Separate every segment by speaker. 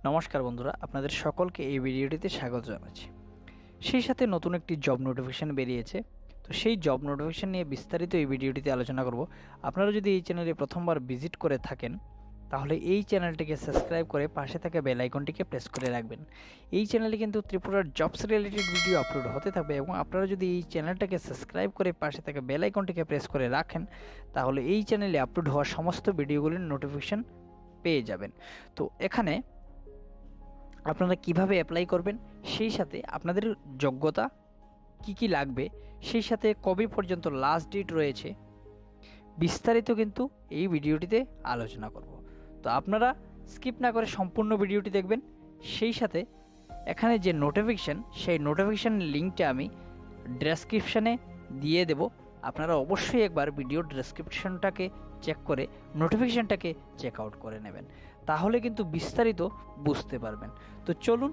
Speaker 1: নমস্কার বন্ধুরা, আপনাদের সকলকে এই ভিডিওটিতে স্বাগত জানাচ্ছি। সেই সাথে নতুন একটি জব নোটিফিকেশান বেরিয়েছে। তো সেই জব নোটিফিকেশান নিয়ে বিস্তারিত এই ভিডিওটিতে আলোচনা করব। আপনারা যদি এই চ্যানেলে প্রথমবার ভিজিট করে থাকেন তাহলে এই চ্যানেলটিকে সাবস্ক্রাইব করে পাশে থাকা বেল আইকনটিকে প্রেস করে রাখবেন। এই চ্যানেলে কিন্তু ত্রিপুরার জবস রিলেটেড ভিডিও আপলোড হতে থাকবে এবং আপনারা যদি এই চ্যানেলটাকে সাবস্ক্রাইব করে পাশে থাকা বেল আইকনটিকে প্রেস করে রাখেন তাহলে এই চ্যানেলে আপলোড হওয়া সমস্ত ভিডিওগুলির নোটিফিকেশান পেয়ে যাবেন। তো এখানে আপনারা কিভাবে অ্যাপ্লাই করবেন, সেই সাথে আপনাদের যোগ্যতা কি লাগবে, সেই সাথে কবে পর্যন্ত লাস্ট ডেট রয়েছে, বিস্তারিত কিন্তু এই ভিডিওটিতে আলোচনা করব। তো আপনারা স্কিপ না করে সম্পূর্ণ ভিডিওটি দেখবেন। সেই সাথে এখানে যে নোটিফিকেশান, সেই নোটিফিকেশান লিঙ্কটা আমি ডেসক্রিপশানে দিয়ে দেব। আপনারা অবশ্যই একবার ভিডিও ডেসক্রিপশনটাকে চেক করে নোটিফিকেশানটাকে চেক আউট করে নেবেন, তাহলে কিন্তু বিস্তারিত বুঝতে পারবেন। তো চলুন,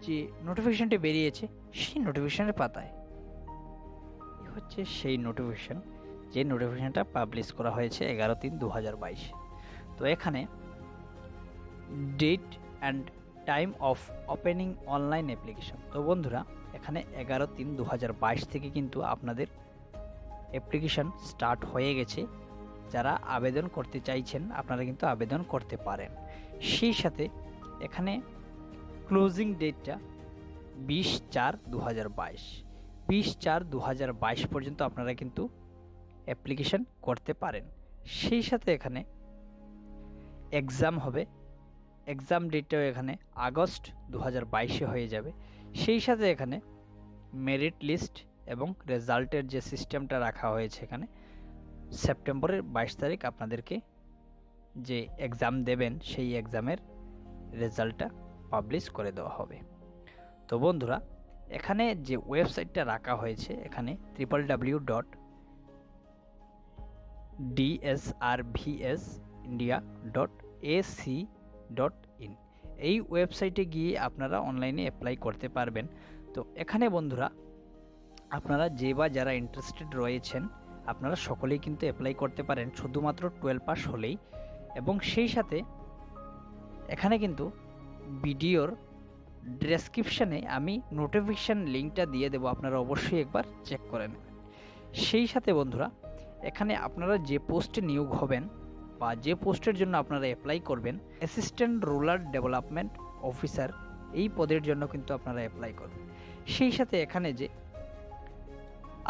Speaker 1: যে নোটিফিকেশানটি বেরিয়েছে সেই নোটিফিকেশানের পাতায় হচ্ছে সেই নোটিফিকেশান, যে নোটিফিকেশানটা পাবলিশ করা হয়েছে 11/3/2022। তো এখানে date and time of opening online application. তো বন্ধুরা, এখানে 11/3/2022 থেকে কিন্তু আপনাদের অ্যাপ্লিকেশান স্টার্ট হয়ে গেছে। যারা আবেদন করতে চাইছেন আপনারা কিন্তু আবেদন করতে পারেন। সেই সাথে এখানে ক্লোজিং ডেটটা 20/4/2022, 20/4/2022 পর্যন্ত আপনারা কিন্তু অ্যাপ্লিকেশান করতে পারেন। সেই সাথে এখানে এক্সাম হবে, এক্সাম ডেটটাও এখানে আগস্ট 2022 হয়ে যাবে। সেই সাথে এখানে মেরিট লিস্ট এবং রেজাল্টের যে সিস্টেমটা রাখা হয়েছে, এখানে সেপ্টেম্বরের 22 তারিখ আপনাদেরকে যে এক্সাম দেবেন সেই এক্সামের রেজাল্টটা পাবলিশ করে দেওয়া হবে। তো বন্ধুরা, এখানে যে ওয়েবসাইটটা রাখা হয়েছে, এখানে www.dsrvsindia.ac.in, এই ওয়েবসাইটে গিয়ে আপনারা অনলাইনে অ্যাপ্লাই করতে পারবেন। তো এখানে বন্ধুরা, আপনারা যে বা যারা ইন্টারেস্টেড রয়েছেন আপনারা সকলেই কিন্তু অ্যাপ্লাই করতে পারেন, শুধুমাত্র 12 পাস হলেই। এবং সেই সাথে এখানে কিন্তু ভিডিওর ডেসক্রিপশানে আমি নোটিফিকেশান লিঙ্কটা দিয়ে দেবো, আপনারা অবশ্যই একবার চেক করে নেবেন। সেই সাথে বন্ধুরা, এখানে আপনারা যে পোস্টে নিয়োগ হবেন বা যে পোস্টের জন্য আপনারা অ্যাপ্লাই করবেন, অ্যাসিস্ট্যান্ট রুরাল ডেভেলপমেন্ট অফিসার, এই পদের জন্য কিন্তু আপনারা অ্যাপ্লাই করবেন। সেই সাথে এখানে যে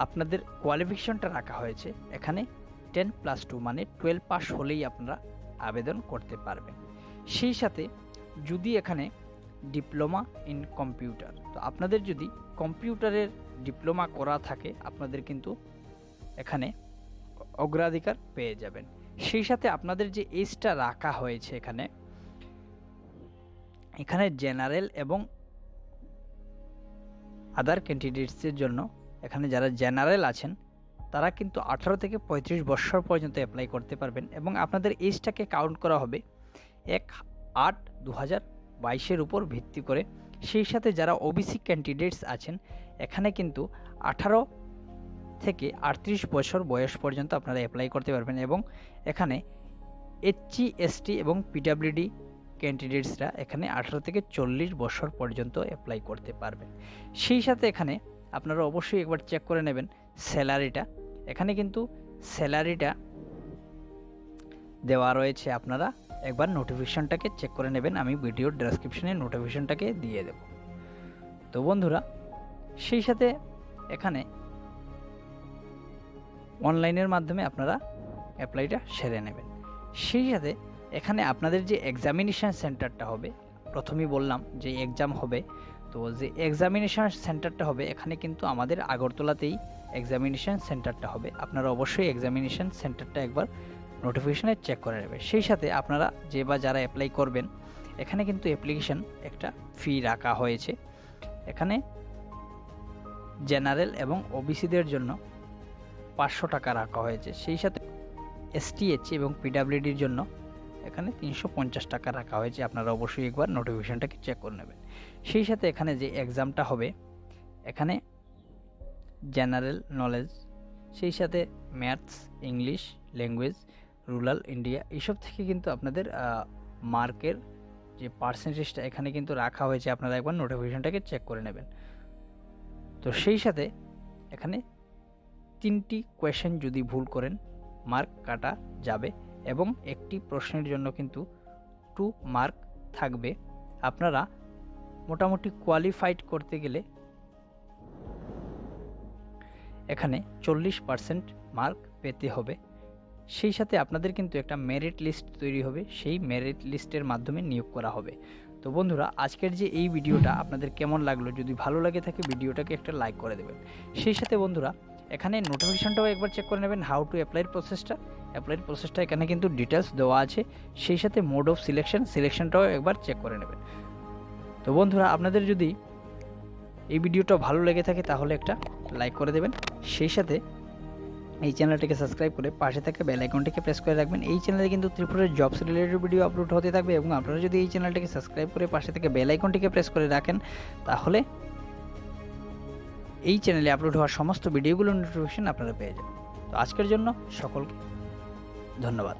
Speaker 1: আপনাদের কোয়ালিফিকেশনটা রাখা হয়েছে, এখানে 10+2 মানে 12 পাস হলেই আপনারা আবেদন করতে পারবেন। সেই সাথে যদি এখানে ডিপ্লোমা ইন কম্পিউটার, তো আপনাদের যদি কম্পিউটারের ডিপ্লোমা করা থাকে আপনাদের কিন্তু এখানে অগ্রাধিকার পেয়ে যাবেন। সেই সাথে আপনাদের যে এজটা রাখা হয়েছে এখানে জেনারেল এবং আদার ক্যান্ডিডেটসের জন্য, এখানে যারা জেনারেল আছেন তারা কিন্তু 18 থেকে 35 বছর পর্যন্ত অ্যাপ্লাই করতে পারবেন এবং আপনাদের এজটাকে কাউন্ট করা হবে 1/8/2022 উপর ভিত্তি করে। সেই সাথে যারা ওবিসি ক্যান্ডিডেটস আছেন এখানে কিন্তু 18 থেকে 38 বছর বয়স পর্যন্ত আপনারা অ্যাপ্লাই করতে পারবেন এবং এখানে এসসি এসটি এবং পিডব্লিউডি ক্যান্ডিডেটসরা এখানে 18 থেকে 40 বছর পর্যন্ত অ্যাপ্লাই করতে পারবেন। সেই সাথে এখানে আপনারা অবশ্যই একবার চেক করে নেবেন স্যালারিটা, এখানে কিন্তু স্যালারিটা দেওয়া রয়েছে, আপনারা একবার নোটিফিকেশনটাকে চেক করে নেবেন। আমি ভিডিওর ডেসক্রিপশনে নোটিফিকেশনটাকে দিয়ে দেব। তো বন্ধুরা, সেই সাথে এখানে অনলাইনের মাধ্যমে আপনারা অ্যাপ্লাইটা সেরে নেবেন। সেই সাথে এখানে আপনাদের যে এক্সামিনেশান সেন্টারটা হবে, প্রথমেই বললাম যে এক্সাম হবে, তো যে এক্সামিনেশান সেন্টারটা হবে এখানে কিন্তু আমাদের আগরতলাতেই এক্সামিনেশান সেন্টারটা হবে। আপনারা অবশ্যই এক্সামিনেশান সেন্টারটা একবার নোটিফিকেশানে চেক করে নেবেন। সেই সাথে আপনারা যে বা যারা অ্যাপ্লাই করবেন এখানে কিন্তু অ্যাপ্লিকেশান একটা ফি রাখা হয়েছে। এখানে জেনারেল এবং ওবিসিদের জন্য 500 টাকা রাখা হয়েছে। সেই সাথে এসটি এসসি এবং পিডব্লিউডির জন্য এখানে 350 টাকা রাখা হয়েছে। আপনারা অবশ্যই একবার নোটিফিকেশানটাকে চেক করে নেবেন। সেই সাথে এখানে যে এক্সামটা হবে এখানে জেনারেল নলেজ, সেই সাথে maths, English language, rural India, এইসব থেকে কিন্তু আপনাদের মার্কের যে পার্সেন্টেজটা এখানে কিন্তু রাখা হয়েছে, আপনারা একবার নোটিফিকেশনটাকে চেক করে নেবেন। তো সেই সাথে এখানে 3টি কোয়েশ্চেন যদি ভুল করেন মার্ক কাটা যাবে এবং একটি প্রশ্নের জন্য কিন্তু 2 মার্ক থাকবে। আপনারা মোটামুটি কোয়ালিফাইড করতে গেলে এখানে 40% মার্ক পেতে হবে। সেই সাথে আপনাদের কিন্তু একটা মেরিট লিস্ট তৈরি হবে, সেই মেরিট লিস্টের মাধ্যমে নিয়োগ করা হবে। তো বন্ধুরা, আজকের যে এই ভিডিওটা আপনাদের কেমন লাগলো, যদি ভালো লাগে থাকে ভিডিওটাকে একটা লাইক করে দেবেন। সেই সাথে বন্ধুরা, এখানে নোটিফিকেশনটাও একবার চেক করে নেবেন, হাউ টু অ্যাপ্লাইয়ের প্রসেসটা এখানে কিন্তু ডিটেলস দেওয়া আছে। সেই সাথে মোড অফ সিলেকশনটাও একবার চেক করে নেবেন। তো বন্ধুরা, আপনাদের যদি এই ভিডিওটা ভালো লেগে থাকে তাহলে একটা লাইক করে দেবেন। সেই সাথে এই চ্যানেলটিকে সাবস্ক্রাইব করে পাশে থাকা বেল আইকনটিকে প্রেস করে রাখবেন। এই চ্যানেলে কিন্তু ত্রিপুরার জবস রিলেটেড ভিডিও আপলোড হতে থাকবে এবং আপনারা যদি এই চ্যানেলটিকে সাবস্ক্রাইব করে পাশে থেকে বেল আইকনটিকে প্রেস করে রাখেন তাহলে এই চ্যানেলে আপলোড হওয়ার সমস্ত ভিডিওগুলোর নোটিফিকেশন আপনারা পেয়ে যাবেন। তো আজকের জন্য সকলকে ধন্যবাদ।